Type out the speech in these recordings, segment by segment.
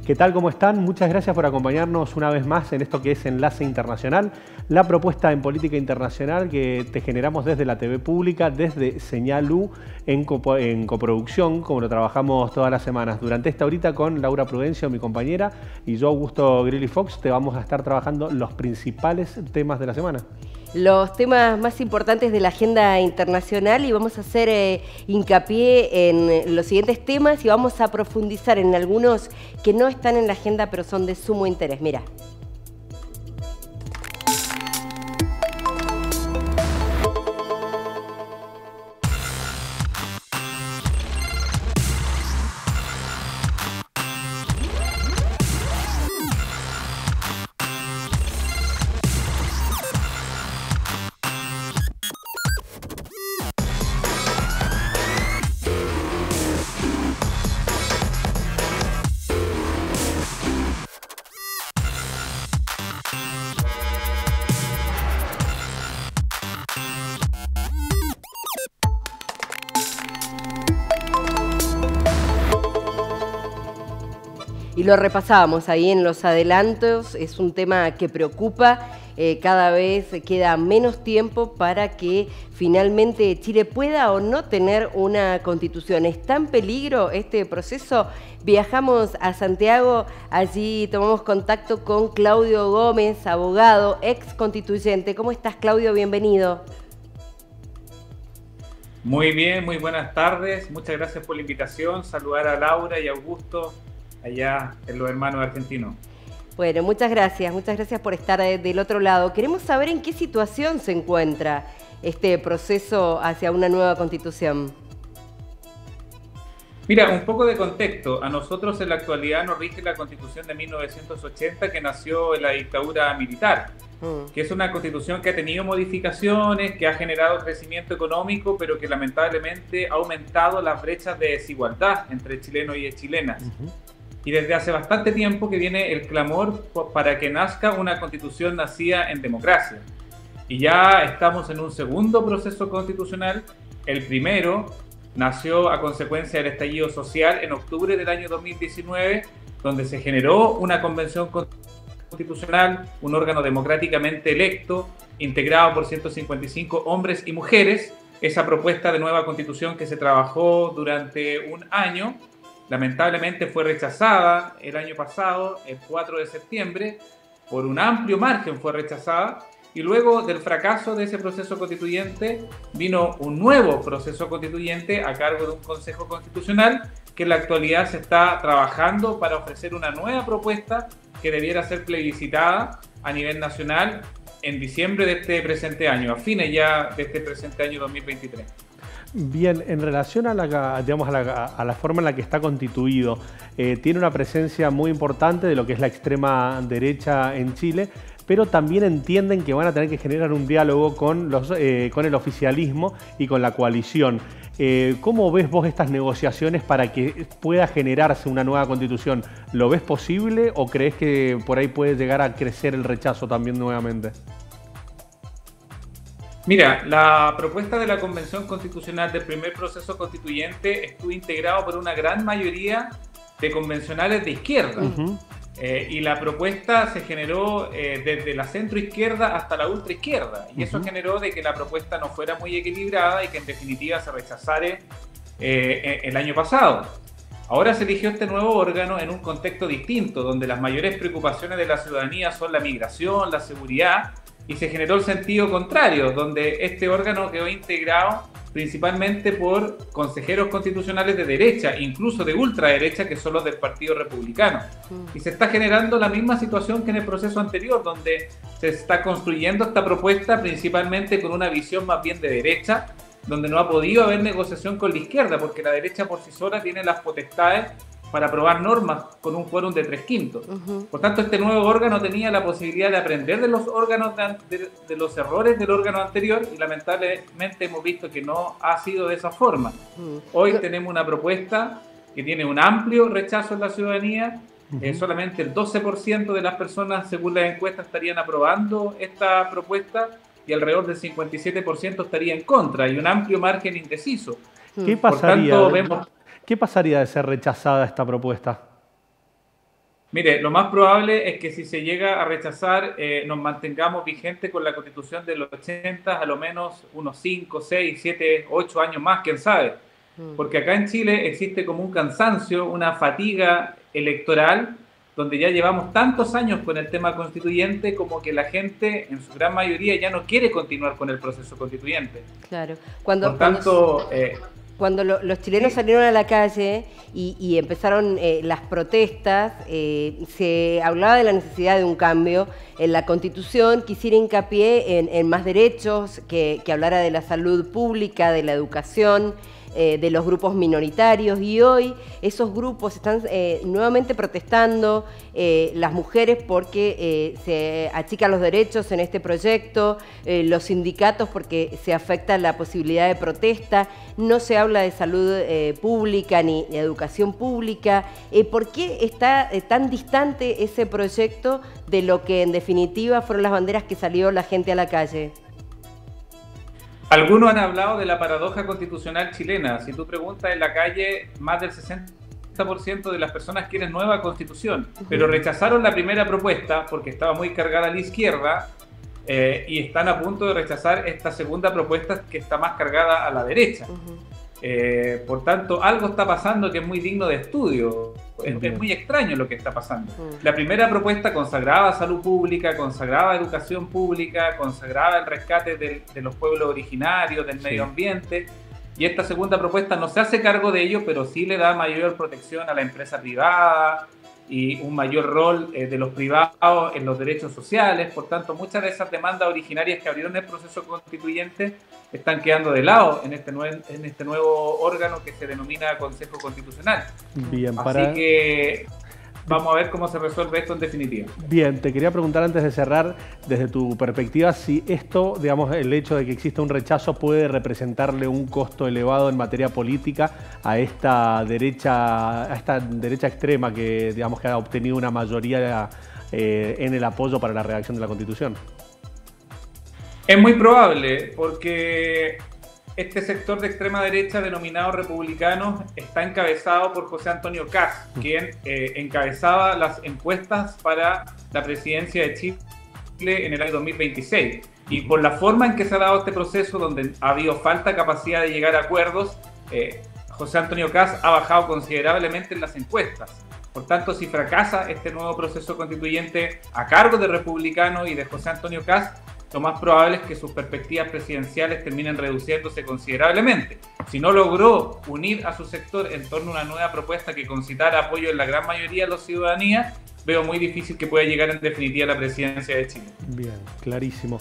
¿Qué tal? ¿Cómo están? Muchas gracias por acompañarnos una vez más en esto que es Enlace Internacional, la propuesta en política internacional que te generamos desde la TV pública, desde Señal U, en coproducción, como lo trabajamos todas las semanas. Durante esta horita con Laura Prudencio, mi compañera, y yo, Augusto Grilly Fox, te vamos a estar trabajando los principales temas de la semana. Los temas más importantes de la agenda internacional, y vamos a hacer hincapié en los siguientes temas y vamos a profundizar en algunos que no están en la agenda pero son de sumo interés. Mira. Y lo repasábamos ahí en los adelantos, es un tema que preocupa, cada vez queda menos tiempo para que finalmente Chile pueda o no tener una constitución. ¿Está en peligro este proceso? Viajamos a Santiago, allí tomamos contacto con Claudio Gómez, abogado, ex constituyente. ¿Cómo estás, Claudio? Bienvenido. Muy bien, muy buenas tardes, muchas gracias por la invitación, saludar a Laura y a Augusto allá en los hermanos argentinos. Bueno, muchas gracias por estar del otro lado. Queremos saber en qué situación se encuentra este proceso hacia una nueva constitución. Mira, un poco de contexto. A nosotros en la actualidad nos rige la Constitución de 1980 que nació en la dictadura militar, que es una constitución que ha tenido modificaciones, que ha generado crecimiento económico, pero que lamentablemente ha aumentado las brechas de desigualdad entre chilenos y chilenas. Y desde hace bastante tiempo que viene el clamor para que nazca una constitución nacida en democracia. Y ya estamos en un segundo proceso constitucional. El primero nació a consecuencia del estallido social en octubre del año 2019, donde se generó una convención constitucional, un órgano democráticamente electo, integrado por 155 hombres y mujeres. Esa propuesta de nueva constitución que se trabajó durante un año, lamentablemente fue rechazada el año pasado, el 4 de septiembre, por un amplio margen fue rechazada, y luego del fracaso de ese proceso constituyente vino un nuevo proceso constituyente a cargo de un Consejo Constitucional que en la actualidad se está trabajando para ofrecer una nueva propuesta que debiera ser plebiscitada a nivel nacional en diciembre de este presente año, a fines ya de este presente año 2023. Bien, en relación a la forma en la que está constituido, tiene una presencia muy importante de lo que es la extrema derecha en Chile, pero también entienden que van a tener que generar un diálogo con el oficialismo y con la coalición. ¿Cómo ves vos estas negociaciones para que pueda generarse una nueva constitución? ¿Lo ves posible o crees que por ahí puede llegar a crecer el rechazo también nuevamente? Mira, la propuesta de la Convención Constitucional del primer proceso constituyente estuvo integrado por una gran mayoría de convencionales de izquierda. Y la propuesta se generó desde la centroizquierda hasta la ultraizquierda. Y eso generó de que la propuesta no fuera muy equilibrada y que en definitiva se rechazara el año pasado. Ahora se eligió este nuevo órgano en un contexto distinto, donde las mayores preocupaciones de la ciudadanía son la migración, la seguridad, y se generó el sentido contrario, donde este órgano quedó integrado principalmente por consejeros constitucionales de derecha, incluso de ultraderecha, que son los del Partido Republicano. Y se está generando la misma situación que en el proceso anterior, donde se está construyendo esta propuesta principalmente con una visión más bien de derecha, donde no ha podido haber negociación con la izquierda, porque la derecha por sí sola tiene las potestades para aprobar normas con un quórum de 3/5. Por tanto, este nuevo órgano tenía la posibilidad de aprender de los órganos de los errores del órgano anterior, y lamentablemente hemos visto que no ha sido de esa forma. Hoy tenemos una propuesta que tiene un amplio rechazo en la ciudadanía. Solamente el 12% de las personas, según las encuestas, estarían aprobando esta propuesta, y alrededor del 57% estaría en contra, y un amplio margen indeciso. ¿Qué pasaría de ser rechazada esta propuesta? Mire, lo más probable es que si se llega a rechazar, nos mantengamos vigentes con la Constitución de los 80, a lo menos unos 5, 6, 7, 8 años más, quién sabe. Porque acá en Chile existe como un cansancio, una fatiga electoral, donde ya llevamos tantos años con el tema constituyente como que la gente, en su gran mayoría, ya no quiere continuar con el proceso constituyente. Claro. Por tanto... Cuando los chilenos salieron a la calle y empezaron las protestas, se hablaba de la necesidad de un cambio en la Constitución, quisiera hincapié en más derechos, que hablara de la salud pública, de la educación, de los grupos minoritarios, y hoy esos grupos están nuevamente protestando, las mujeres porque se achican los derechos en este proyecto, los sindicatos porque se afecta la posibilidad de protesta, no se habla de salud pública ni de educación pública. ¿Por qué está tan distante ese proyecto de lo que en definitiva fueron las banderas que salió la gente a la calle? Algunos han hablado de la paradoja constitucional chilena. Si tú preguntas en la calle, más del 60% de las personas quieren nueva constitución, pero rechazaron la primera propuesta porque estaba muy cargada a la izquierda y están a punto de rechazar esta segunda propuesta que está más cargada a la derecha. Por tanto, algo está pasando que es muy digno de estudio. Es muy extraño lo que está pasando. La primera propuesta consagraba salud pública, consagraba educación pública, consagraba el rescate de los pueblos originarios, del medio ambiente, y esta segunda propuesta no se hace cargo de ello, pero sí le da mayor protección a la empresa privada y un mayor rol de los privados en los derechos sociales. Por tanto, muchas de esas demandas originarias que abrieron el proceso constituyente están quedando de lado en este nuevo órgano que se denomina Consejo Constitucional. Bien, Así que vamos a ver cómo se resuelve esto en definitiva. Bien, te quería preguntar antes de cerrar, desde tu perspectiva, si esto, digamos, el hecho de que exista un rechazo puede representarle un costo elevado en materia política a esta derecha extrema que, digamos, que ha obtenido una mayoría en el apoyo para la redacción de la Constitución. Es muy probable, porque este sector de extrema derecha denominado republicanos está encabezado por José Antonio Kast, quien encabezaba las encuestas para la presidencia de Chile en el año 2026. Y por la forma en que se ha dado este proceso, donde ha habido falta de capacidad de llegar a acuerdos, José Antonio Kast ha bajado considerablemente en las encuestas. Por tanto, si fracasa este nuevo proceso constituyente a cargo de republicanos y de José Antonio Kast, lo más probable es que sus perspectivas presidenciales terminen reduciéndose considerablemente. Si no logró unir a su sector en torno a una nueva propuesta que concitara apoyo en la gran mayoría de la ciudadanía, veo muy difícil que pueda llegar en definitiva a la presidencia de Chile. Bien, clarísimo.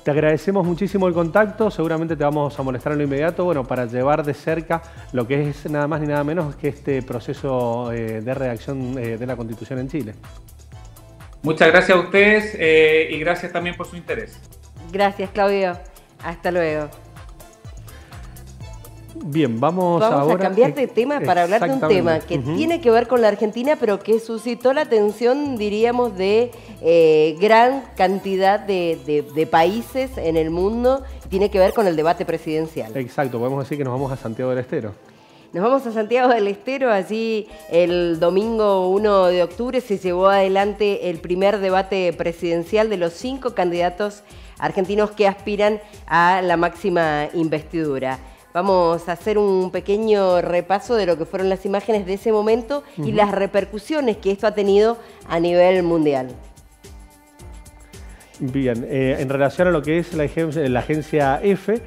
Te agradecemos muchísimo el contacto, seguramente te vamos a molestar en lo inmediato, bueno, para llevar de cerca lo que es nada más ni nada menos que este proceso de redacción de la Constitución en Chile. Muchas gracias a ustedes y gracias también por su interés. Gracias, Claudio. Hasta luego. Bien, vamos ahora a cambiar de tema para hablar de un tema que tiene que ver con la Argentina, pero que suscitó la atención, diríamos, de gran cantidad de países en el mundo. Tiene que ver con el debate presidencial. Exacto, podemos decir que nos vamos a Santiago del Estero. Nos vamos a Santiago del Estero. Allí el domingo 1 de octubre se llevó adelante el primer debate presidencial de los 5 candidatos argentinos que aspiran a la máxima investidura. Vamos a hacer un pequeño repaso de lo que fueron las imágenes de ese momento y las repercusiones que esto ha tenido a nivel mundial. Bien, en relación a lo que es la agencia EFE,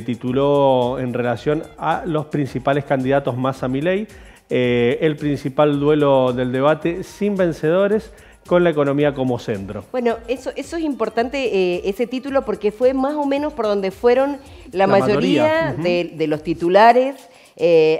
tituló en relación a los principales candidatos más a Milei, el principal duelo del debate sin vencedores, con la economía como centro. Bueno, eso es importante, ese título, porque fue más o menos por donde fueron la mayoría de los titulares.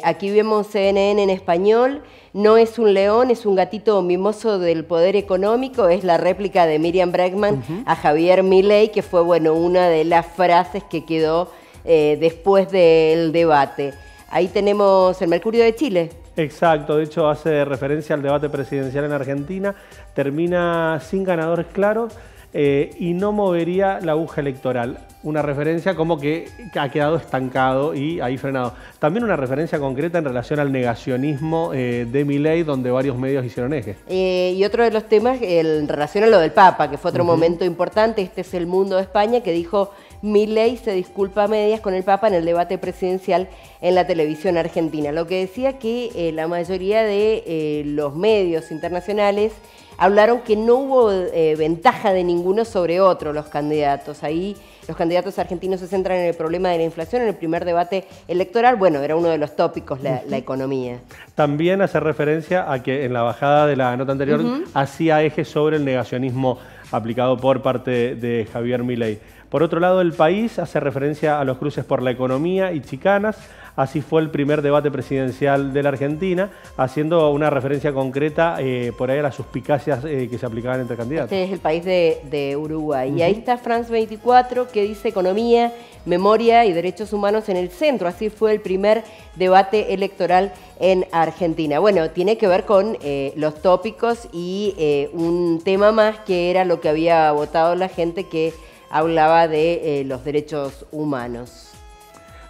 Aquí vemos CNN en español. No es un león, es un gatito mimoso del poder económico. Es la réplica de Miriam Bregman a Javier Milei, que fue, bueno, una de las frases que quedó después del debate. Ahí tenemos el Mercurio de Chile. Exacto, de hecho hace referencia al debate presidencial en Argentina, termina sin ganadores claros y no movería la aguja electoral. una referencia como que ha quedado estancado y ahí frenado. También una referencia concreta en relación al negacionismo de Milei, donde varios medios hicieron eje. Y otro de los temas en relación a lo del Papa, que fue otro momento importante. Este es El Mundo de España, que dijo: Milei se disculpa a medias con el Papa en el debate presidencial en la televisión argentina. Lo que decía que la mayoría de los medios internacionales hablaron que no hubo ventaja de ninguno sobre otro los candidatos. Ahí los candidatos argentinos se centran en el problema de la inflación en el primer debate electoral. Bueno, era uno de los tópicos, la economía. También hace referencia a que en la bajada de la nota anterior hacía eje sobre el negacionismo aplicado por parte de Javier Milei. Por otro lado, El País hace referencia a los cruces por la economía y chicanas. Así fue el primer debate presidencial de la Argentina, haciendo una referencia concreta por ahí a las suspicacias que se aplicaban entre candidatos. Este es El País de Uruguay. Y ahí está France 24, que dice: economía, memoria y derechos humanos en el centro. Así fue el primer debate electoral en Argentina. Bueno, tiene que ver con los tópicos y un tema más, que era lo que había votado la gente, que hablaba de los derechos humanos.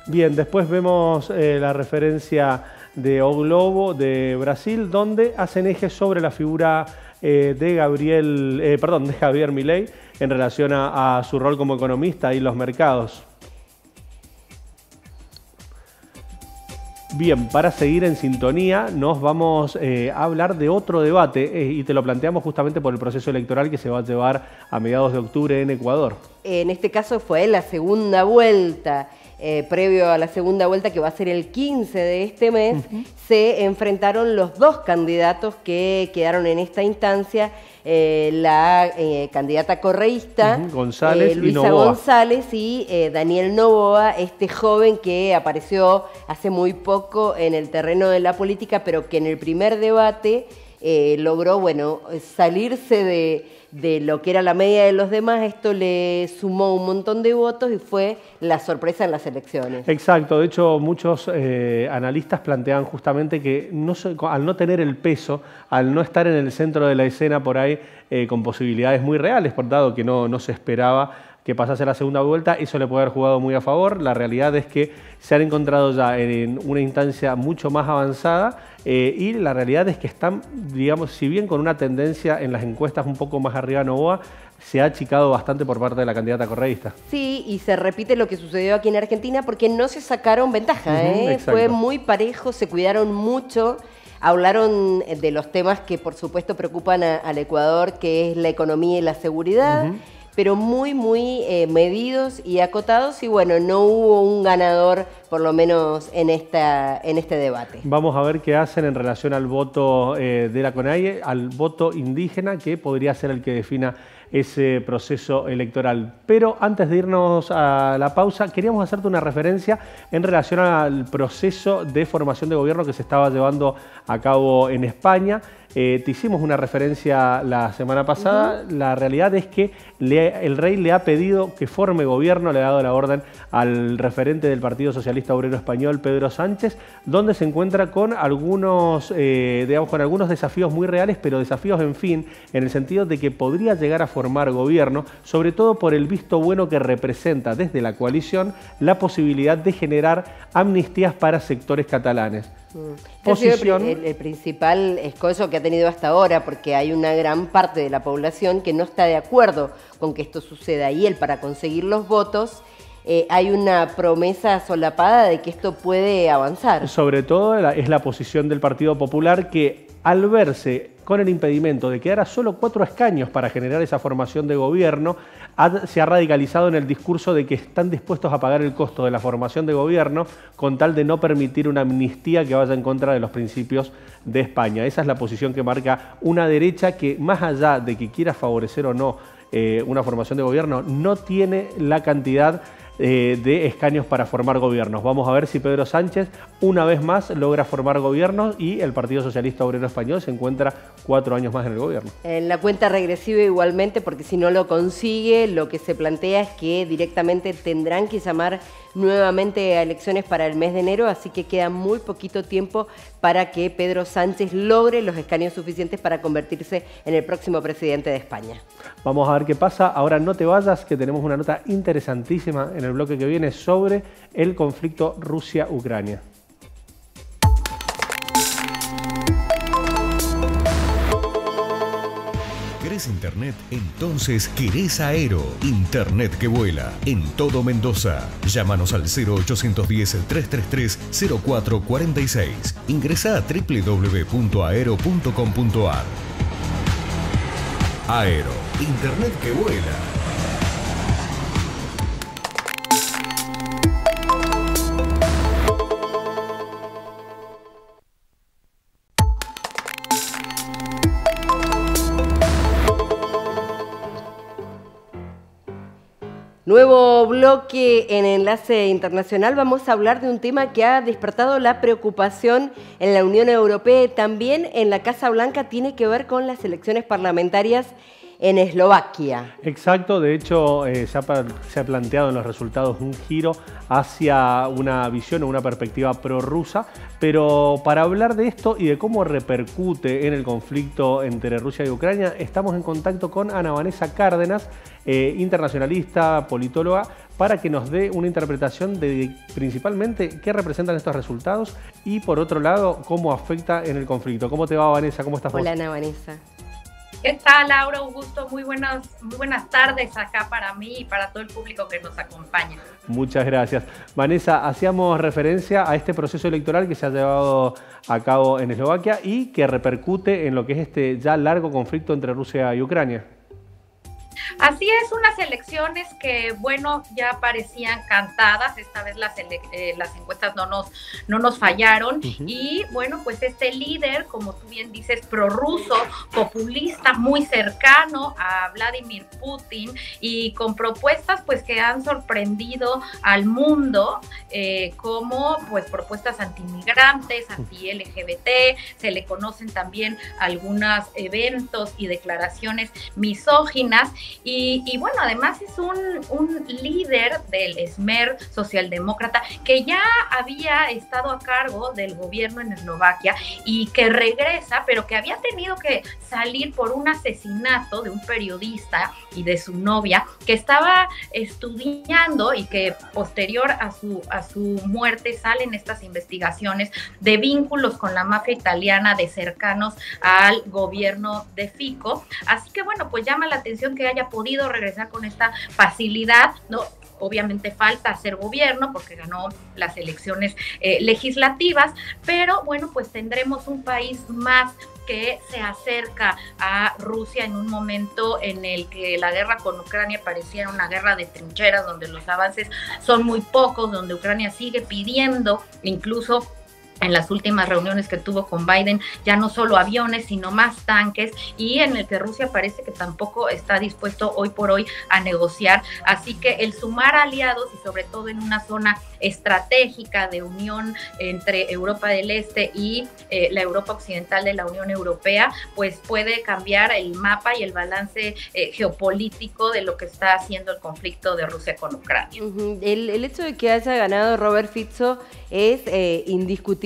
Bien, después vemos la referencia de O Globo de Brasil, donde hacen eje sobre la figura de Javier Milei en relación a su rol como economista y los mercados. Bien, para seguir en sintonía, nos vamos a hablar de otro debate y te lo planteamos justamente por el proceso electoral que se va a llevar a mediados de octubre en Ecuador. En este caso fue la segunda vuelta. Previo a la segunda vuelta, que va a ser el 15 de este mes, se enfrentaron los dos candidatos que quedaron en esta instancia. La candidata correísta Luisa González y Daniel Noboa, este joven que apareció hace muy poco en el terreno de la política, pero que en el primer debate logró, bueno, salirse de lo que era la media de los demás. Esto le sumó un montón de votos y fue la sorpresa en las elecciones. Exacto, de hecho muchos analistas plantean justamente que al no tener el peso, al no estar en el centro de la escena por ahí, con posibilidades muy reales, por dado que no se esperaba que pasase la segunda vuelta, eso le puede haber jugado muy a favor. La realidad es que se han encontrado ya en una instancia mucho más avanzada y la realidad es que están, digamos, si bien con una tendencia en las encuestas un poco más arriba Noboa, se ha achicado bastante por parte de la candidata correísta. Sí, y se repite lo que sucedió aquí en Argentina, porque no se sacaron ventaja, fue muy parejo, se cuidaron mucho. Hablaron de los temas que por supuesto preocupan al Ecuador, que es la economía y la seguridad, pero muy medidos y acotados, y bueno, no hubo un ganador, por lo menos en este debate. Vamos a ver qué hacen en relación al voto de la CONAIE, al voto indígena, que podría ser el que defina ese proceso electoral. Pero antes de irnos a la pausa, queríamos hacerte una referencia en relación al proceso de formación de gobierno que se estaba llevando a cabo en España. Te hicimos una referencia la semana pasada. La realidad es que el rey le ha pedido que forme gobierno, le ha dado la orden al referente del Partido Socialista Obrero Español, Pedro Sánchez, donde se encuentra con algunos, con algunos desafíos muy reales, pero desafíos en fin, en el sentido de que podría llegar a formar gobierno, sobre todo por el visto bueno que representa desde la coalición la posibilidad de generar amnistías para sectores catalanes. Posición... el principal escollo que ha tenido hasta ahora, porque hay una gran parte de la población que no está de acuerdo con que esto suceda, y él, para conseguir los votos, hay una promesa solapada de que esto puede avanzar. Sobre todo es la posición del Partido Popular, que al verse con el impedimento de quedar a solo 4 escaños para generar esa formación de gobierno, se ha radicalizado en el discurso de que están dispuestos a pagar el costo de la formación de gobierno con tal de no permitir una amnistía que vaya en contra de los principios de España. Esa es la posición que marca una derecha que, más allá de que quiera favorecer o no una formación de gobierno, no tiene la cantidad de escaños para formar gobiernos. Vamos a ver si Pedro Sánchez una vez más logra formar gobiernos y el Partido Socialista Obrero Español se encuentra 4 años más en el gobierno. En la cuenta regresiva igualmente, porque si no lo consigue, lo que se plantea es que directamente tendrán que llamar nuevamente a elecciones para el mes de enero, así que queda muy poquito tiempo para que Pedro Sánchez logre los escaños suficientes para convertirse en el próximo presidente de España. Vamos a ver qué pasa. Ahora no te vayas, que tenemos una nota interesantísima en el bloque que viene sobre el conflicto Rusia-Ucrania. ¿Querés internet? Entonces querés Aero. Internet que vuela en todo Mendoza. Llámanos al 0810-333-0446. Ingresá a www.aero.com.ar. Aero. Internet que vuela. Nuevo bloque en Enlace Internacional. Vamos a hablar de un tema que ha despertado la preocupación en la Unión Europea y también en la Casa Blanca. Tiene que ver con las elecciones parlamentarias en Eslovaquia. Exacto, de hecho se ha planteado en los resultados un giro hacia una visión o una perspectiva prorrusa, pero para hablar de esto y de cómo repercute en el conflicto entre Rusia y Ucrania, estamos en contacto con Ana Vanessa Cárdenas, internacionalista, politóloga, para que nos dé una interpretación de principalmente qué representan estos resultados y por otro lado cómo afecta en el conflicto. ¿Cómo te va, Vanessa? ¿Cómo estás vos? Hola, Ana Vanessa. ¿Qué tal, Laura? Un gusto, muy buenas tardes acá para mí y para todo el público que nos acompaña. Muchas gracias. Vanessa, hacíamos referencia a este proceso electoral que se ha llevado a cabo en Eslovaquia y que repercute en lo que es este ya largo conflicto entre Rusia y Ucrania. Así es, unas elecciones que, bueno, ya parecían cantadas. Esta vez las encuestas no nos fallaron. Y, bueno, pues este líder, como tú bien dices, prorruso, populista, muy cercano a Vladimir Putin y con propuestas, pues, que han sorprendido al mundo, como, pues, propuestas antimigrantes, anti-LGBT. Se le conocen también algunos eventos y declaraciones misóginas. Y bueno, además es un líder del Smer socialdemócrata que ya había estado a cargo del gobierno en Eslovaquia y que regresa, pero que había tenido que salir por un asesinato de un periodista y de su novia que estaba estudiando y que posterior a su muerte salen estas investigaciones de vínculos con la mafia italiana de cercanos al gobierno de Fico. Así que bueno, pues llama la atención que haya podido regresar con esta facilidad, ¿no? Obviamente falta hacer gobierno porque ganó las elecciones legislativas, pero bueno, pues tendremos un país más que se acerca a Rusia en un momento en el que la guerra con Ucrania pareciera una guerra de trincheras, donde los avances son muy pocos, donde Ucrania sigue pidiendo incluso en las últimas reuniones que tuvo con Biden, ya no solo aviones, sino más tanques, y en el que Rusia parece que tampoco está dispuesto hoy por hoy a negociar. Así que el sumar aliados, y sobre todo en una zona estratégica de unión entre Europa del Este y la Europa Occidental de la Unión Europea, pues puede cambiar el mapa y el balance geopolítico de lo que está haciendo el conflicto de Rusia con Ucrania. El hecho de que haya ganado Robert Fico es indiscutiblemente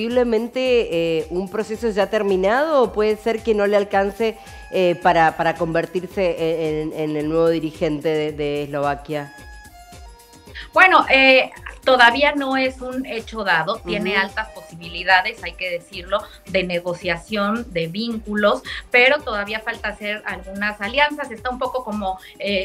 un proceso ya terminado, o puede ser que no le alcance para convertirse en el nuevo dirigente de Eslovaquia. Bueno, todavía no es un hecho dado, tiene altas posibilidades, hay que decirlo, de negociación, de vínculos, pero todavía falta hacer algunas alianzas. Está un poco como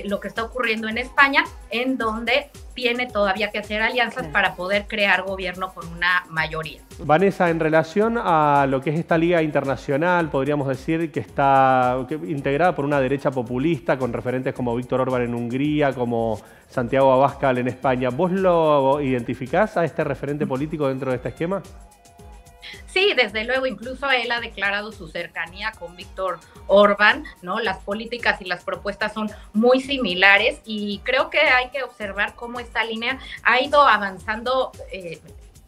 lo que está ocurriendo en España, en donde tiene todavía que hacer alianzas para poder crear gobierno con una mayoría. Vanessa, en relación a lo que es esta liga internacional, podríamos decir que está integrada por una derecha populista, con referentes como Víctor Orbán en Hungría, como Santiago Abascal en España. ¿Vos lo identificás a este referente político dentro de este esquema? Sí, desde luego, incluso él ha declarado su cercanía con Víctor Orbán, ¿no? Las políticas y las propuestas son muy similares y creo que hay que observar cómo esta línea ha ido avanzando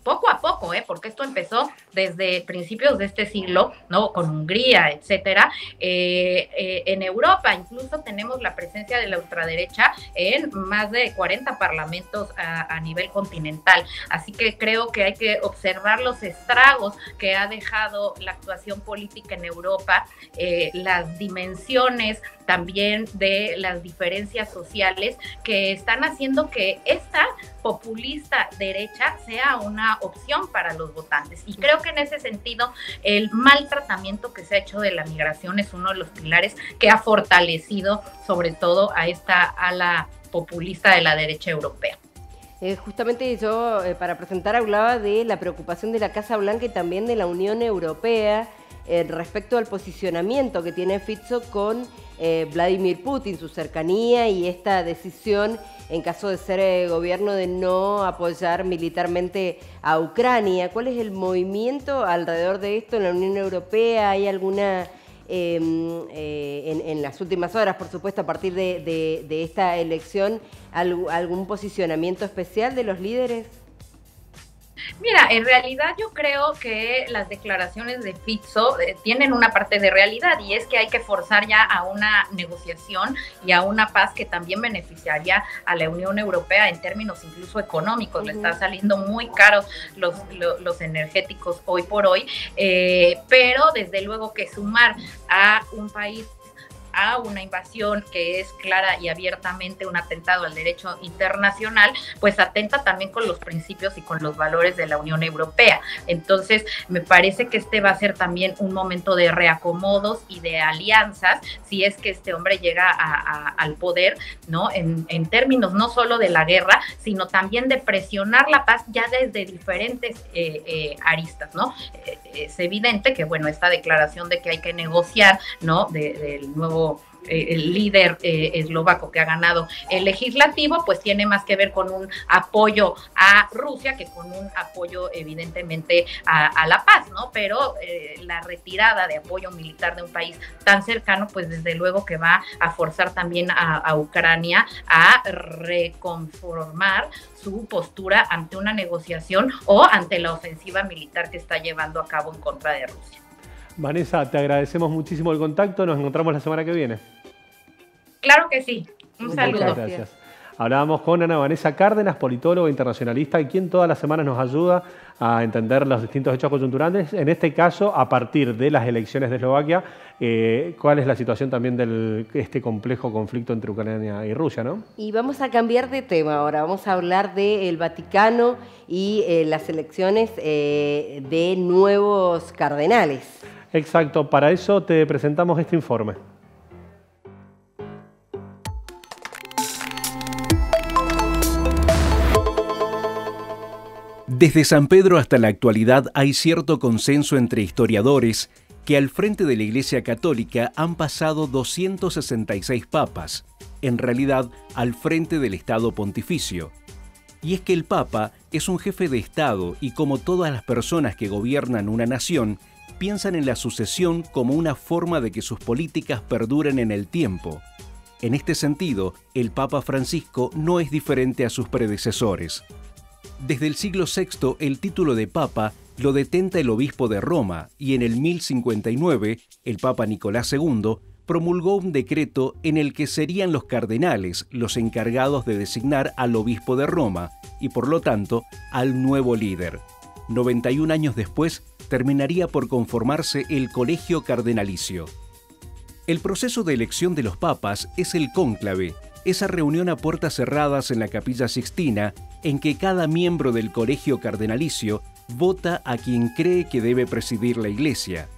poco a poco, porque esto empezó desde principios de este siglo, ¿no? Con Hungría, etcétera. En Europa incluso tenemos la presencia de la ultraderecha en más de 40 parlamentos a nivel continental. Así que creo que hay que observar los estragos que ha dejado la actuación política en Europa, las dimensiones también de las diferencias sociales que están haciendo que esta populista derecha sea una opción para los votantes. Y creo que en ese sentido el mal tratamiento que se ha hecho de la migración es uno de los pilares que ha fortalecido sobre todo a esta ala populista de la derecha europea. Justamente yo para presentar hablaba de la preocupación de la Casa Blanca y también de la Unión Europea respecto al posicionamiento que tiene Fico con Vladimir Putin, su cercanía y esta decisión en caso de ser gobierno de no apoyar militarmente a Ucrania. ¿Cuál es el movimiento alrededor de esto en la Unión Europea? ¿Hay alguna, en las últimas horas, por supuesto, a partir de esta elección, algún posicionamiento especial de los líderes? Mira, en realidad yo creo que las declaraciones de Fico tienen una parte de realidad, y es que hay que forzar ya a una negociación y a una paz que también beneficiaría a la Unión Europea en términos incluso económicos. Le están saliendo muy caros los energéticos hoy por hoy, pero desde luego que sumar a un país a una invasión que es clara y abiertamente un atentado al derecho internacional, pues atenta también con los principios y con los valores de la Unión Europea. Entonces, me parece que este va a ser también un momento de reacomodos y de alianzas, si es que este hombre llega al poder, ¿no? En términos no solo de la guerra, sino también de presionar la paz ya desde diferentes aristas, ¿no? Es evidente que, bueno, esta declaración de que hay que negociar, ¿no? Del nuevo el líder eslovaco que ha ganado el legislativo, pues tiene más que ver con un apoyo a Rusia que con un apoyo evidentemente a la paz, ¿no? Pero la retirada de apoyo militar de un país tan cercano, pues desde luego que va a forzar también a Ucrania a reconformar su postura ante una negociación o ante la ofensiva militar que está llevando a cabo en contra de Rusia. Vanessa, te agradecemos muchísimo el contacto. Nos encontramos la semana que viene. Claro que sí. Un saludo. Muchas gracias. Hablábamos con Ana Vanessa Cárdenas, politóloga internacionalista, y quien todas las semanas nos ayuda a entender los distintos hechos coyunturales. En este caso, a partir de las elecciones de Eslovaquia, cuál es la situación también de este complejo conflicto entre Ucrania y Rusia, ¿no? Y vamos a cambiar de tema ahora. Vamos a hablar del Vaticano y las elecciones de nuevos cardenales. Exacto. Para eso te presentamos este informe. Desde San Pedro hasta la actualidad hay cierto consenso entre historiadores que al frente de la Iglesia Católica han pasado 266 papas, en realidad al frente del Estado Pontificio. Y es que el Papa es un jefe de Estado y, como todas las personas que gobiernan una nación, piensan en la sucesión como una forma de que sus políticas perduren en el tiempo. En este sentido, el Papa Francisco no es diferente a sus predecesores. Desde el siglo VI, el título de Papa lo detenta el obispo de Roma, y en el 1059, el Papa Nicolás II promulgó un decreto en el que serían los cardenales los encargados de designar al obispo de Roma y, por lo tanto, al nuevo líder. 91 años después, terminaría por conformarse el Colegio Cardenalicio. El proceso de elección de los papas es el cónclave, esa reunión a puertas cerradas en la Capilla Sixtina en que cada miembro del Colegio Cardenalicio vota a quien cree que debe presidir la Iglesia.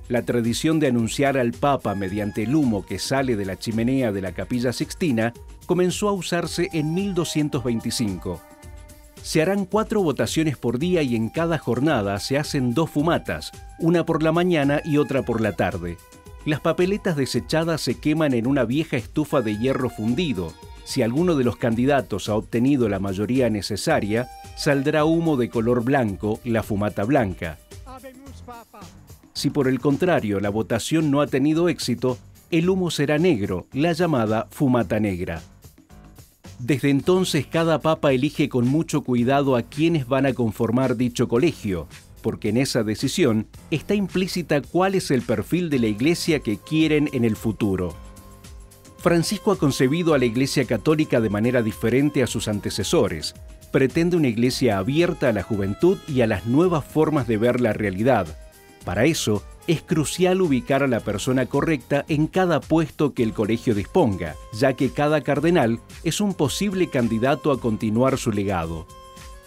La tradición de anunciar al Papa mediante el humo que sale de la chimenea de la Capilla Sixtina comenzó a usarse en 1225. Se harán 4 votaciones por día y en cada jornada se hacen 2 fumatas, una por la mañana y otra por la tarde. Las papeletas desechadas se queman en una vieja estufa de hierro fundido. Si alguno de los candidatos ha obtenido la mayoría necesaria, saldrá humo de color blanco, la fumata blanca. Si por el contrario la votación no ha tenido éxito, el humo será negro, la llamada fumata negra. Desde entonces, cada papa elige con mucho cuidado a quienes van a conformar dicho colegio, porque en esa decisión está implícita cuál es el perfil de la Iglesia que quieren en el futuro. Francisco ha concebido a la Iglesia Católica de manera diferente a sus antecesores. Pretende una Iglesia abierta a la juventud y a las nuevas formas de ver la realidad. Para eso, es crucial ubicar a la persona correcta en cada puesto que el colegio disponga, ya que cada cardenal es un posible candidato a continuar su legado.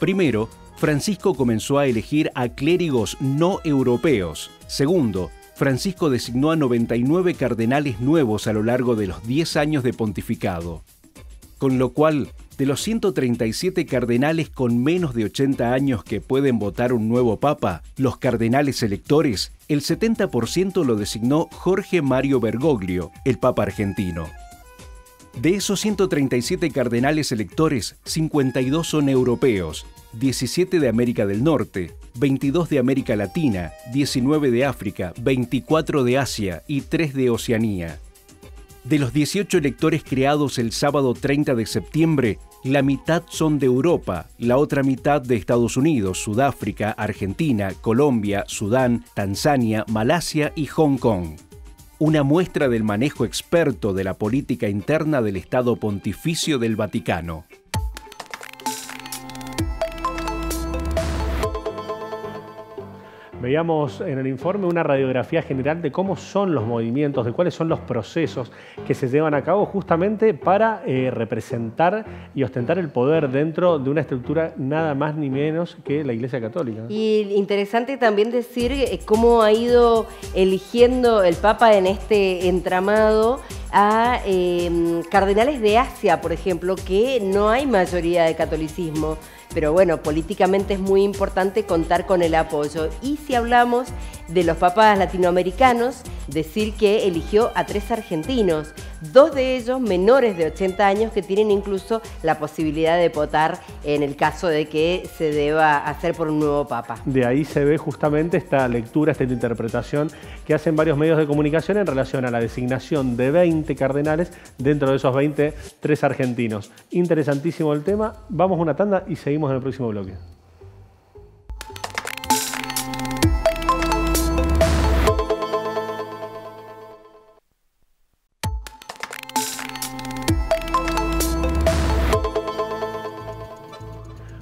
Primero, Francisco comenzó a elegir a clérigos no europeos. Segundo, Francisco designó a 99 cardenales nuevos a lo largo de los 10 años de pontificado. Con lo cual, de los 137 cardenales con menos de 80 años que pueden votar un nuevo papa, los cardenales electores, el 70% lo designó Jorge Mario Bergoglio, el papa argentino. De esos 137 cardenales electores, 52 son europeos, 17 de América del Norte, 22 de América Latina, 19 de África, 24 de Asia y 3 de Oceanía. De los 18 electores creados el sábado 30 de septiembre, la mitad son de Europa, la otra mitad de Estados Unidos, Sudáfrica, Argentina, Colombia, Sudán, Tanzania, Malasia y Hong Kong. Una muestra del manejo experto de la política interna del Estado Pontificio del Vaticano. Veíamos en el informe una radiografía general de cómo son los movimientos, de cuáles son los procesos que se llevan a cabo justamente para representar y ostentar el poder dentro de una estructura nada más ni menos que la Iglesia Católica. Y interesante también decir cómo ha ido eligiendo el Papa en este entramado a cardenales de Asia, por ejemplo, que no hay mayoría de catolicismo. Pero bueno, políticamente es muy importante contar con el apoyo. Y si hablamos de los papas latinoamericanos, decir que eligió a 3 argentinos, 2 de ellos menores de 80 años que tienen incluso la posibilidad de votar en el caso de que se deba hacer por un nuevo papa. De ahí se ve justamente esta lectura, esta interpretación que hacen varios medios de comunicación en relación a la designación de 20 cardenales, dentro de esos 20, 3 argentinos. Interesantísimo el tema. Vamos a una tanda y seguimos en el próximo bloque.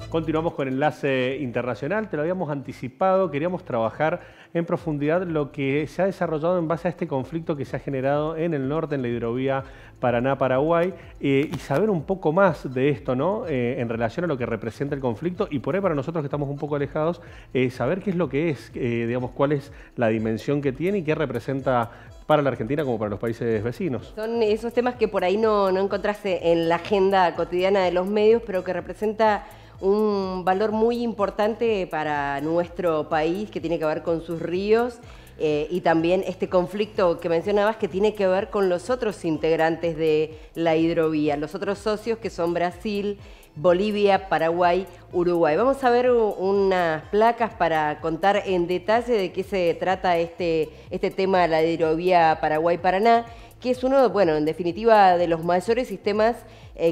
Continuamos con Enlace Internacional, te lo habíamos anticipado, queríamos trabajar en profundidad lo que se ha desarrollado en base a este conflicto que se ha generado en el norte, en la hidrovía Paraná-Paraguay, y saber un poco más de esto, ¿no? En relación a lo que representa el conflicto, y por ahí para nosotros que estamos un poco alejados, saber qué es lo que es, digamos, cuál es la dimensión que tiene y qué representa para la Argentina como para los países vecinos. Son esos temas que por ahí no encontraste en la agenda cotidiana de los medios, pero que representa un valor muy importante para nuestro país, que tiene que ver con sus ríos, y también este conflicto que mencionabas que tiene que ver con los otros integrantes de la hidrovía, los otros socios que son Brasil, Bolivia, Paraguay, Uruguay. Vamos a ver unas placas para contar en detalle de qué se trata este tema de la hidrovía Paraguay-Paraná, que es uno, bueno, en definitiva, de los mayores sistemas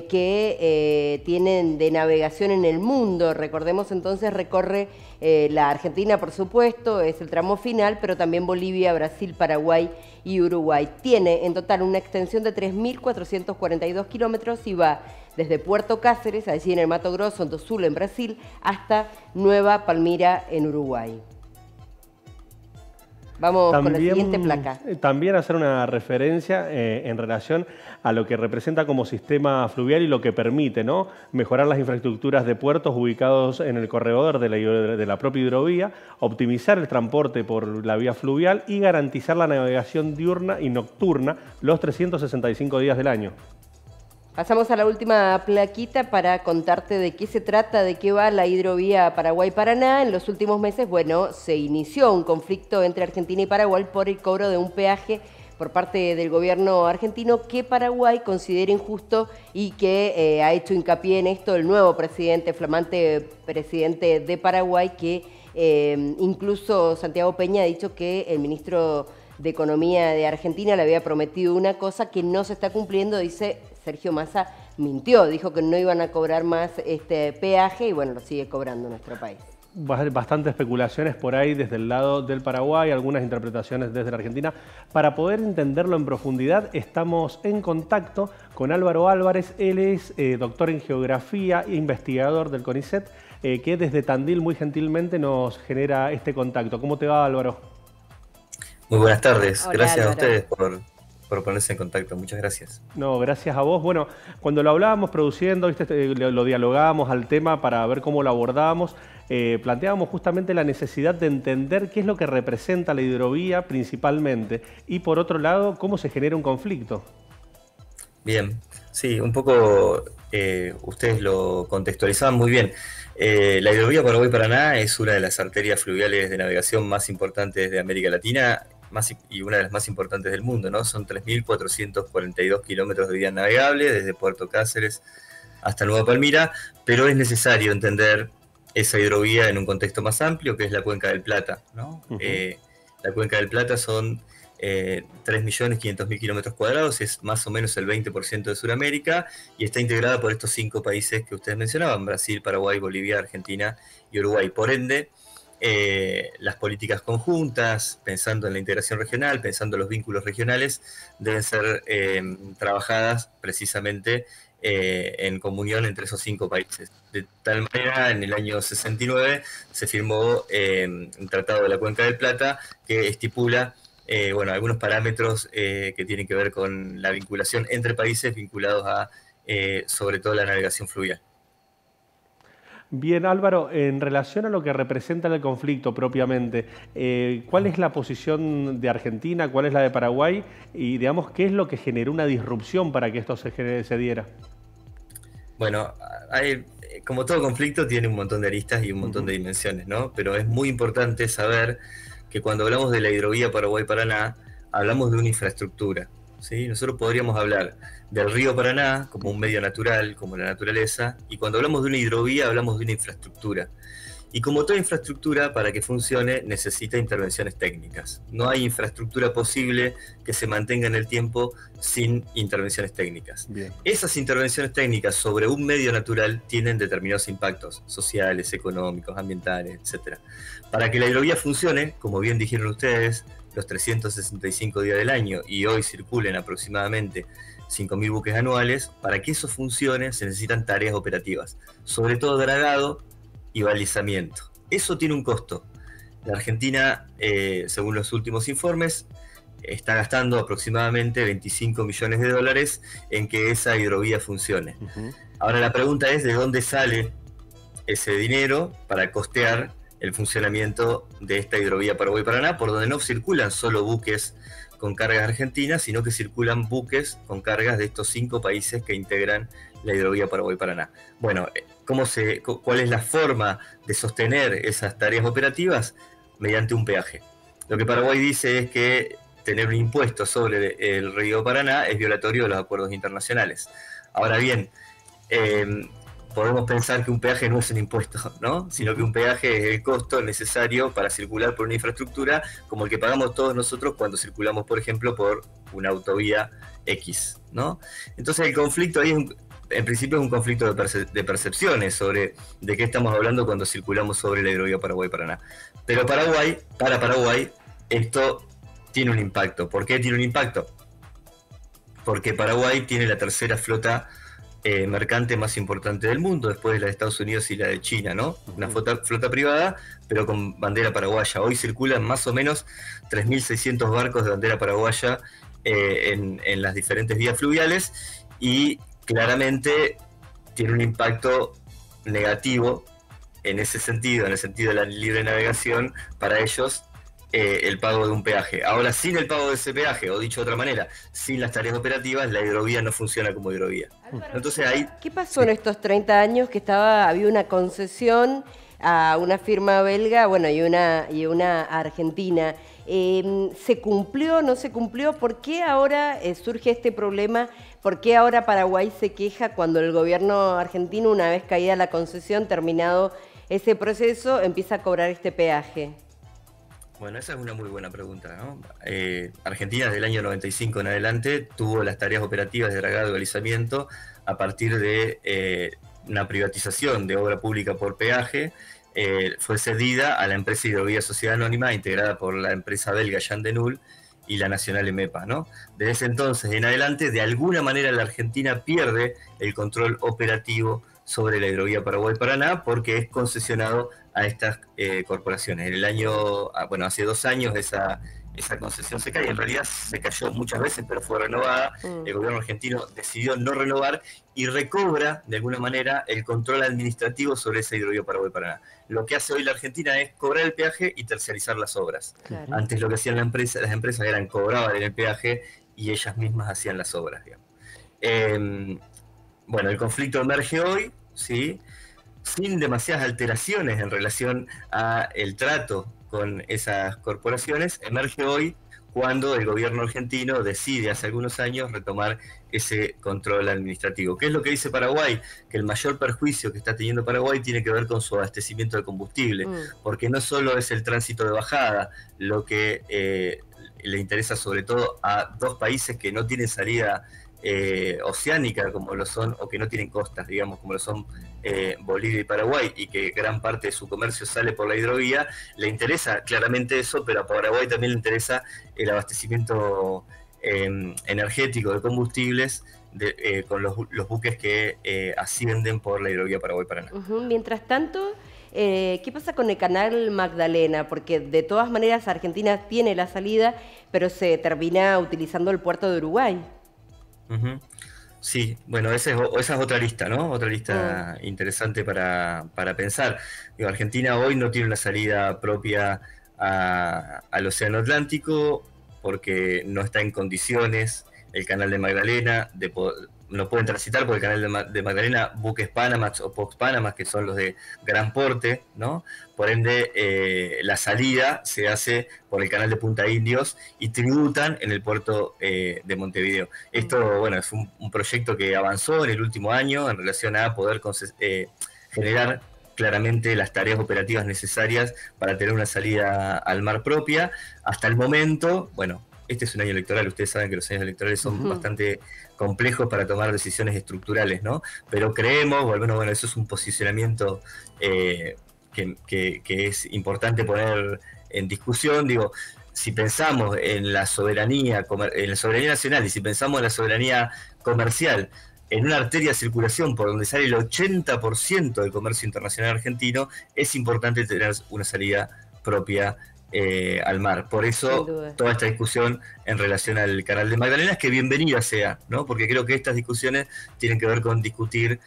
que tienen de navegación en el mundo. Recordemos entonces, recorre la Argentina, por supuesto, es el tramo final, pero también Bolivia, Brasil, Paraguay y Uruguay. Tiene en total una extensión de 3.442 kilómetros y va desde Puerto Cáceres, allí en el Mato Grosso, en do Sul, en Brasil, hasta Nueva Palmira, en Uruguay. Vamos también, con la siguiente placa. También hacer una referencia en relación a lo que representa como sistema fluvial y lo que permite, ¿no? Mejorar las infraestructuras de puertos ubicados en el corredor de la propia hidrovía, optimizar el transporte por la vía fluvial y garantizar la navegación diurna y nocturna los 365 días del año. Pasamos a la última plaquita para contarte de qué se trata, de qué va la hidrovía Paraguay-Paraná. En los últimos meses, bueno, se inició un conflicto entre Argentina y Paraguay por el cobro de un peaje por parte del gobierno argentino que Paraguay considera injusto y que ha hecho hincapié en esto el nuevo presidente, flamante presidente de Paraguay, que incluso Santiago Peña ha dicho que el ministro de Economía de Argentina le había prometido una cosa que no se está cumpliendo, dice Sergio Massa, mintió, dijo que no iban a cobrar más este peaje y bueno, lo sigue cobrando nuestro país. Bastantes especulaciones por ahí desde el lado del Paraguay, algunas interpretaciones desde la Argentina. Para poder entenderlo en profundidad, estamos en contacto con Álvaro Álvarez. Él es doctor en Geografía e investigador del CONICET, que desde Tandil muy gentilmente nos genera este contacto. ¿Cómo te va, Álvaro? Muy buenas tardes. Hola, gracias Álvaro. a ustedes por ponerse en contacto. Muchas gracias. No, gracias a vos. Bueno, cuando lo hablábamos produciendo, ¿viste? Lo dialogábamos al tema para ver cómo lo abordábamos. Planteábamos justamente la necesidad de entender qué es lo que representa la hidrovía principalmente y por otro lado, cómo se genera un conflicto. Bien, sí, un poco ustedes lo contextualizaban muy bien. La hidrovía Paraguay-Paraná es una de las arterias fluviales de navegación más importantes de América Latina y una de las más importantes del mundo, ¿no? Son 3.442 kilómetros de vía navegable desde Puerto Cáceres hasta Nueva Palmira, pero es necesario entender esa hidrovía en un contexto más amplio, que es la Cuenca del Plata, ¿no? La Cuenca del Plata son 3.500.000 kilómetros cuadrados, es más o menos el 20% de Sudamérica y está integrada por estos 5 países que ustedes mencionaban: Brasil, Paraguay, Bolivia, Argentina y Uruguay. Por ende, las políticas conjuntas, pensando en la integración regional, pensando en los vínculos regionales, deben ser trabajadas precisamente en comunión entre esos 5 países. De tal manera, en el año 69 se firmó un tratado de la Cuenca del Plata que estipula algunos parámetros que tienen que ver con la vinculación entre países vinculados a, sobre todo, la navegación fluvial. Bien, Álvaro, en relación a lo que representa el conflicto propiamente, ¿cuál es la posición de Argentina, cuál es la de Paraguay y, digamos, qué es lo que generó una disrupción para que esto se diera? Bueno, como todo conflicto tiene un montón de aristas y un montón de dimensiones, ¿no? Pero es muy importante saber que cuando hablamos de la hidrovía Paraguay-Paraná, hablamos de una infraestructura, ¿sí? Nosotros podríamos hablar del río Paraná como un medio natural, como la naturaleza, y cuando hablamos de una hidrovía hablamos de una infraestructura. Y como toda infraestructura, para que funcione, necesita intervenciones técnicas. No hay infraestructura posible que se mantenga en el tiempo sin intervenciones técnicas. Bien. Esas intervenciones técnicas sobre un medio natural tienen determinados impactos sociales, económicos, ambientales, etc. Para que la hidrovía funcione, como bien dijeron ustedes, los 365 días del año, y hoy circulen aproximadamente 5.000 buques anuales, para que eso funcione se necesitan tareas operativas, sobre todo dragado y balizamiento. Eso tiene un costo. La Argentina, según los últimos informes, está gastando aproximadamente 25 millones de dólares en que esa hidrovía funcione. Ahora la pregunta es, ¿de dónde sale ese dinero para costear el funcionamiento de esta hidrovía Paraguay-Paraná, por donde no circulan solo buques con cargas argentinas, sino que circulan buques con cargas de estos 5 países que integran la hidrovía Paraguay-Paraná? Bueno, ¿cuál es la forma de sostener esas tareas operativas? Mediante un peaje. Lo que Paraguay dice es que tener un impuesto sobre el río Paraná es violatorio de los acuerdos internacionales. Ahora bien, podemos pensar que un peaje no es un impuesto, ¿no? Sino que un peaje es el costo necesario para circular por una infraestructura como el que pagamos todos nosotros cuando circulamos, por ejemplo, por una autovía X, ¿no? Entonces el conflicto ahí en principio es un conflicto de percepciones sobre de qué estamos hablando cuando circulamos sobre la hidrovía Paraguay-Paraná. Pero para Paraguay, esto tiene un impacto. ¿Por qué tiene un impacto? Porque Paraguay tiene la tercera flota mercante más importante del mundo, después de la de Estados Unidos y la de China, ¿no? Una flota privada, pero con bandera paraguaya. Hoy circulan más o menos 3.600 barcos de bandera paraguaya en las diferentes vías fluviales, y claramente tiene un impacto negativo en ese sentido, en el sentido de la libre navegación, para ellos, el pago de un peaje. Ahora, sin el pago de ese peaje, o dicho de otra manera, sin las tareas operativas, la hidrovía no funciona como hidrovía. Entonces ahí... ¿Qué pasó en estos 30 años que había una concesión a una firma belga, bueno, y una argentina? ¿Se cumplió, no se cumplió? ¿Por qué ahora surge este problema? ¿Por qué ahora Paraguay se queja cuando el gobierno argentino, una vez caída la concesión, terminado ese proceso, empieza a cobrar este peaje? Bueno, esa es una muy buena pregunta, ¿no? Argentina desde el año 95 en adelante tuvo las tareas operativas de dragado y balizamiento a partir de una privatización de obra pública por peaje. Fue cedida a la empresa Hidrovía Sociedad Anónima, integrada por la empresa belga Jan de Null y la nacional EMEPA, ¿no? Desde ese entonces en adelante, de alguna manera la Argentina pierde el control operativo sobre la hidrovía Paraguay-Paraná porque es concesionado a estas corporaciones. En el año, bueno, hace 2 años esa concesión se cae, en realidad se cayó muchas veces, pero fue renovada. El gobierno argentino decidió no renovar y recobra, de alguna manera, el control administrativo sobre esa hidrovía Paraguay-Paraná. Lo que hace hoy la Argentina es cobrar el peaje y terciarizar las obras. Claro. Antes lo que hacían las empresas eran cobraban el peaje y ellas mismas hacían las obras, digamos. Bueno, el conflicto emerge hoy, ¿sí?, sin demasiadas alteraciones en relación a el trato con esas corporaciones. Emerge hoy cuando el gobierno argentino decide hace algunos años retomar ese control administrativo. ¿Qué es lo que dice Paraguay? Que el mayor perjuicio que está teniendo Paraguay tiene que ver con su abastecimiento de combustible, porque no solo es el tránsito de bajada lo que le interesa sobre todo a 2 países que no tienen salida oceánica como lo son, o que no tienen costas, digamos, como lo son Bolivia y Paraguay, y que gran parte de su comercio sale por la hidrovía. Le interesa claramente eso, pero a Paraguay también le interesa el abastecimiento energético de combustibles con los buques que ascienden por la hidrovía Paraguay-Paraná. Mientras tanto, ¿qué pasa con el canal Magdalena? Porque de todas maneras Argentina tiene la salida, pero se termina utilizando el puerto de Uruguay. Sí, bueno, esa es otra lista, ¿no? Otra lista interesante para pensar. Digo, Argentina hoy no tiene una salida propia al Océano Atlántico porque no está en condiciones el canal de Magdalena, no pueden transitar por el canal de Magdalena buques Panamax o Pox Panamax, que son los de gran porte, ¿no? Por ende, la salida se hace por el canal de Punta Indios y tributan en el puerto de Montevideo. Esto, bueno, es un proyecto que avanzó en el último año en relación a poder generar claramente las tareas operativas necesarias para tener una salida al mar propia. Hasta el momento, bueno, este es un año electoral, ustedes saben que los años electorales son bastante complejos para tomar decisiones estructurales, ¿no? Pero creemos, bueno, eso es un posicionamiento que es importante poner en discusión. Digo, si pensamos en la soberanía nacional y si pensamos en la soberanía comercial, en una arteria de circulación por donde sale el 80% del comercio internacional argentino, es importante tener una salida propia al mar. Por eso toda esta discusión en relación al canal de Magdalena es que bienvenida sea, ¿no? Porque creo que estas discusiones tienen que ver con discutir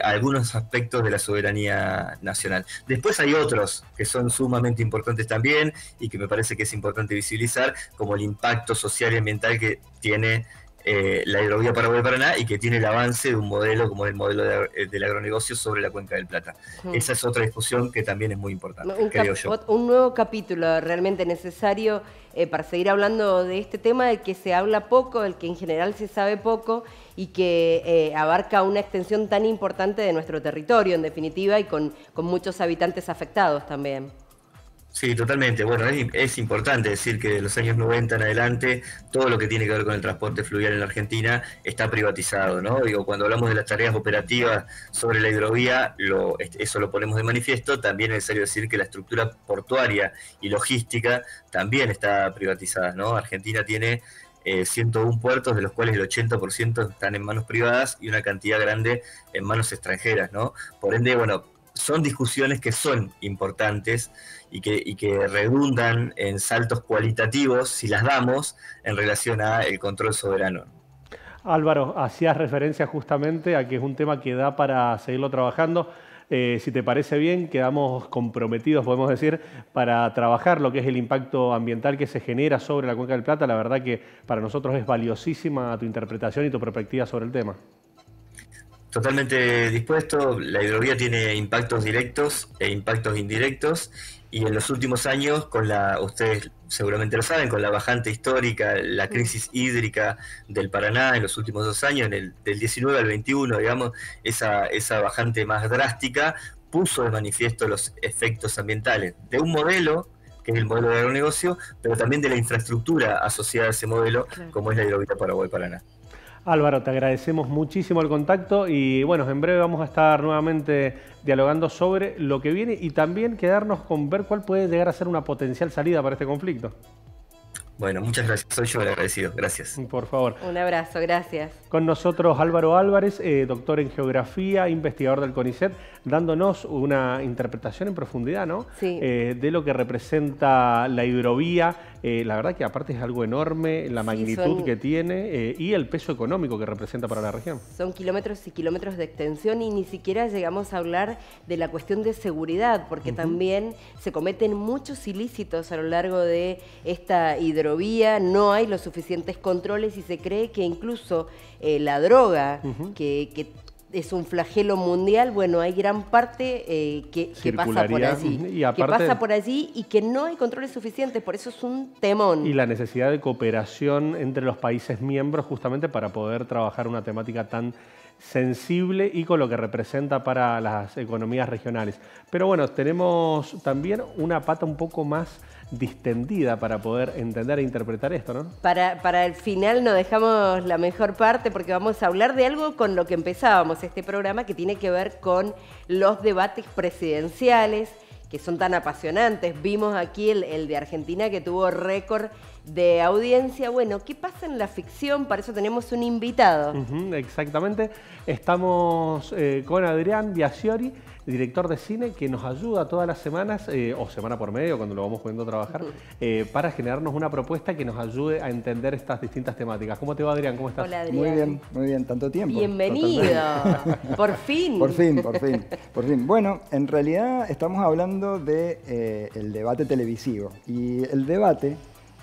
algunos aspectos de la soberanía nacional. Después hay otros que son sumamente importantes también y que me parece que es importante visibilizar, como el impacto social y ambiental que tiene la hidrovía Paraguay-Paraná y que tiene el avance de un modelo como el modelo del agronegocio sobre la Cuenca del Plata. Esa es otra discusión que también es muy importante, creo yo. Un nuevo capítulo realmente necesario para seguir hablando de este tema del que se habla poco, del que en general se sabe poco y que abarca una extensión tan importante de nuestro territorio, en definitiva, y con muchos habitantes afectados también. Sí, totalmente. Bueno, es importante decir que de los años 90 en adelante todo lo que tiene que ver con el transporte fluvial en la Argentina está privatizado, ¿no? Digo, cuando hablamos de las tareas operativas sobre la hidrovía, eso lo ponemos de manifiesto. También es necesario decir que la estructura portuaria y logística también está privatizada, ¿no? Argentina tiene 101 puertos, de los cuales el 80% están en manos privadas y una cantidad grande en manos extranjeras, ¿no? Por ende, bueno, son discusiones que son importantes y que redundan en saltos cualitativos, si las damos, en relación al control soberano. Álvaro, hacías referencia justamente a que es un tema que da para seguirlo trabajando. Si te parece bien, quedamos comprometidos, podemos decir, para trabajar lo que es el impacto ambiental que se genera sobre la Cuenca del Plata. La verdad que para nosotros es valiosísima tu interpretación y tu perspectiva sobre el tema. Totalmente dispuesto. La hidrovía tiene impactos directos e impactos indirectos y en los últimos años, ustedes seguramente lo saben, con la bajante histórica, la crisis hídrica del Paraná en los últimos 2 años, del 19 al 21, digamos, esa bajante más drástica puso de manifiesto los efectos ambientales de un modelo que es el modelo de agronegocio, pero también de la infraestructura asociada a ese modelo, como es la hidrovía Paraguay-Paraná. Álvaro, te agradecemos muchísimo el contacto y bueno, en breve vamos a estar nuevamente dialogando sobre lo que viene y también quedarnos con ver cuál puede llegar a ser una potencial salida para este conflicto. Bueno, muchas gracias. Soy yo el agradecido. Gracias. Por favor. Un abrazo, gracias. Con nosotros Álvaro Álvarez, doctor en Geografía, investigador del CONICET, dándonos una interpretación en profundidad, ¿no? Sí. De lo que representa la hidrovía. La verdad que aparte es algo enorme, la magnitud que tiene y el peso económico que representa para la región. Son kilómetros y kilómetros de extensión y ni siquiera llegamos a hablar de la cuestión de seguridad, porque también se cometen muchos ilícitos a lo largo de esta hidrovía, no hay los suficientes controles y se cree que incluso la droga, que es un flagelo mundial, bueno, hay gran parte que pasa por allí. Y aparte, que pasa por allí y que no hay controles suficientes, por eso es un temón. Y la necesidad de cooperación entre los países miembros justamente para poder trabajar una temática tan sensible y con lo que representa para las economías regionales. Pero bueno, tenemos también una pata un poco más distendida para poder entender e interpretar esto, ¿no? Para el final nos dejamos la mejor parte porque vamos a hablar de algo con lo que empezábamos este programa que tiene que ver con los debates presidenciales que son tan apasionantes. Vimos aquí el de Argentina que tuvo récord de audiencia. Bueno, ¿qué pasa en la ficción? Para eso tenemos un invitado. Exactamente. Estamos con Adrián Biasiori, director de cine, que nos ayuda todas las semanas, o semana por medio, cuando lo vamos poniendo a trabajar, para generarnos una propuesta que nos ayude a entender estas distintas temáticas. ¿Cómo te va, Adrián? ¿Cómo estás? Hola, Adrián. Muy bien, tanto tiempo. Bienvenido. Por fin. Por fin. Bueno, en realidad estamos hablando de el debate televisivo. Y el debate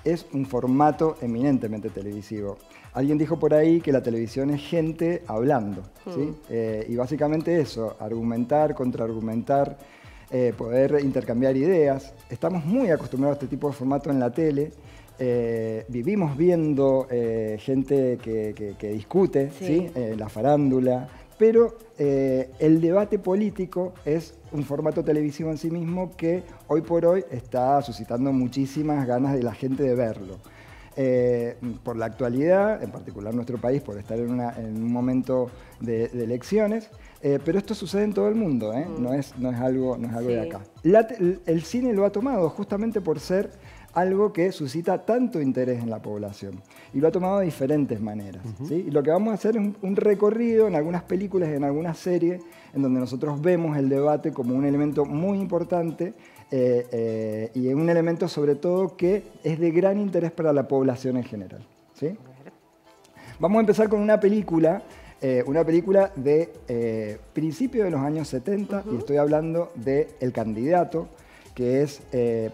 es un formato eminentemente televisivo. Alguien dijo por ahí que la televisión es gente hablando, ¿sí? Y básicamente eso, argumentar, contraargumentar, poder intercambiar ideas. Estamos muy acostumbrados a este tipo de formato en la tele. Vivimos viendo gente que discute, ¿sí? La farándula. Pero el debate político es un formato televisivo en sí mismo que hoy por hoy está suscitando muchísimas ganas de la gente de verlo. Por la actualidad, en particular nuestro país, por estar en un momento de elecciones, pero esto sucede en todo el mundo, no es algo de acá. El cine lo ha tomado justamente por ser algo que suscita tanto interés en la población y lo ha tomado de diferentes maneras. ¿Sí? Y lo que vamos a hacer es un recorrido en algunas películas y en algunas series en donde nosotros vemos el debate como un elemento muy importante y un elemento sobre todo que es de gran interés para la población en general. ¿Sí? Vamos a empezar con una película de principios de los años 70 y estoy hablando de El Candidato, que es